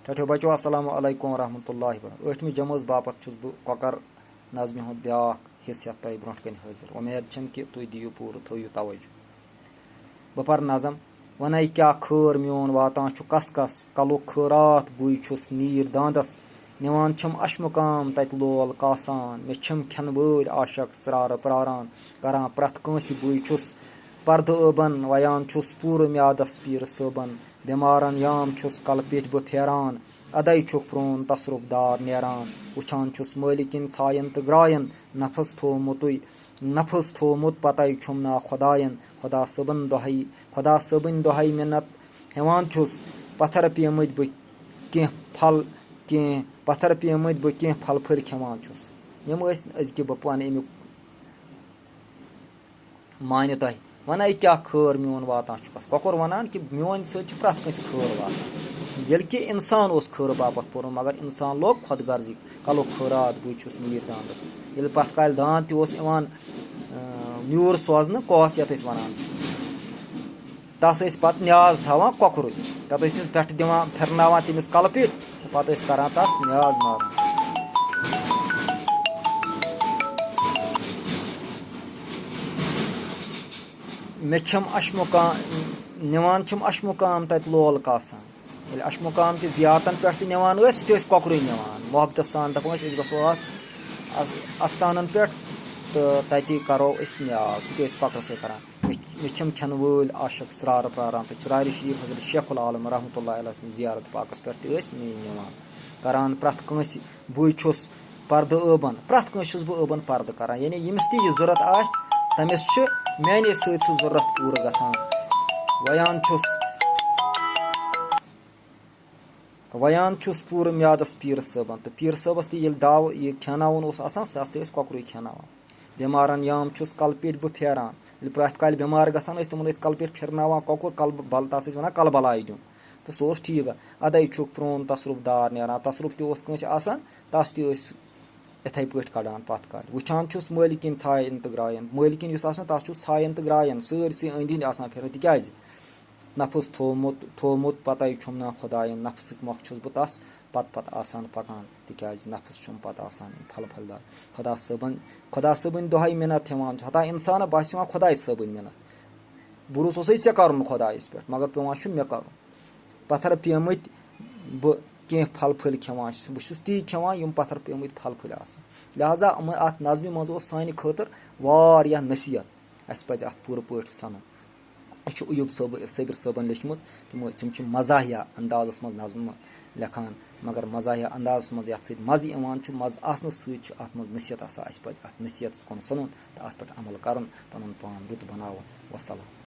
ठठो बचो अस्सलाम वालेकुम रहमतुल्लाहि व बरकातहू। 8वीं जमात बापत छुस बह कॉकर नज़मि हुंद ब्याख हिस्स यथ तोह ब्रोट कन हाजिर। उम्मीद छम कि तुम दियो पूर थो तवज्जो। बह पर नज़म वन क्या खर मोन वातान कस कस कलुक खरात बुई छुस नीर दांदस निवान छम अशमुकाम तत लोल कासान मे छम खन वल आशक सरार प्रारान करान प्रथ कंस बुई छुस पर्द अबन वयान छुस पूर म्यादस पीर सबन बेमारन याम छुस कल पेट बह फेरान अदै छुक प्रोन तसरुफ दार नेरान वुछान छुस मालिकिन छायन तो ग्रायन नफस थोमुत पतै छुम ना खुदायन खुदा सबन दोहै मिन्नत हेवान छुस पत्थर पेमत बह कह फल कह पत्थर पेमत बह कह फल फल खेवान छुस। यम अजकि बह वन अमुक मानि तह वन क्या खर मोन वातान कौकुर वनान कि मोन सत प्रथ कंस खर वातान ये कि इंसान उस खर बापत पोरुन मगर इंसान लोग खुद गर्जी कलुक खरात बुई छुस नीर दांदस ये पथ काल दांद तन न्यूर सोजन कौस यथ वनान तस पत न्याज थवान कौकुर पे दिवान फिरनावान तमिस कल पिट पे करान तस न्याज मारान। मे छम अशमुकाम निवान छम अशमुकाम तत लोल कासान ये अशमुकाम कि जियातन पे निवान सह कौकुर निवान मोहब्बत सान दपान गो अस्तानन पे तो तति करो न्याज सह कौकुर से करान। मे छम खन वल आशक सरार प्रारान तो चुरार शरीफ हजरत शेखुल आलम रहमतुल्लाहि अलैहि जियारत पाकस पे मे निवान करान प्रथ कंस बुई छुस पर्द अबन प्रथ कंस बह अबन पर्द करान यानी यमिस तह जरूरत आस तमिस माने सत जरूरत पूर गसान। वयान छुस पूर म्यादस पीर सबन तो पीर सबस तह दाव यह खेनावन सह कौकुर खेनावान बेमारन याम छुस कल पेट बह फेरान प्रथ काल बेमार गसान तमन कल पेट फिरनावान कौकुर कल बल तस वन कल बलाय दिन तो सह ठीक अदै छुक प्रोन तसरुफ दार नेरान तसरुफ तस तस इथे पे कड़ान पथ काल वुछान छुस मालिकिन छायन तो ग्रायन मालिकिन तस छायन तो ग्रायन सरसी अंद अंद फिर तिज नफस थोमुत पतै छुम ना खुदायन नफस मोख छुस बह तस पत आसान पकान तिज नफस छुम पत आसान फल फलदार खुदा सबन दोहै मिन्नत हेवान हता इंसान बस खुदा सबन मिन्नत बुरुस ऐ कर खुदायस पे मगर पेवान मे कर पत्थर पेमत बह कह फल फल खेवान बह ती खेवान यम पत्थर पेमत फल फल लिहाजा अत नज़मि मज सान खतर वारियाह नसीहत अस पज अत पूर पे सनुन। अयूब सबीर सबन लिखमुत तम मजाहिया अंदाजस मज नज़म लेखान मगर मजाहिया अंदाजस मज ये मज़ मज़ आसन सत नसीहत अस पज अत नसीहत कुन सनुन तो अत पे अमल कर पन पान रुत बनावन वसलाम।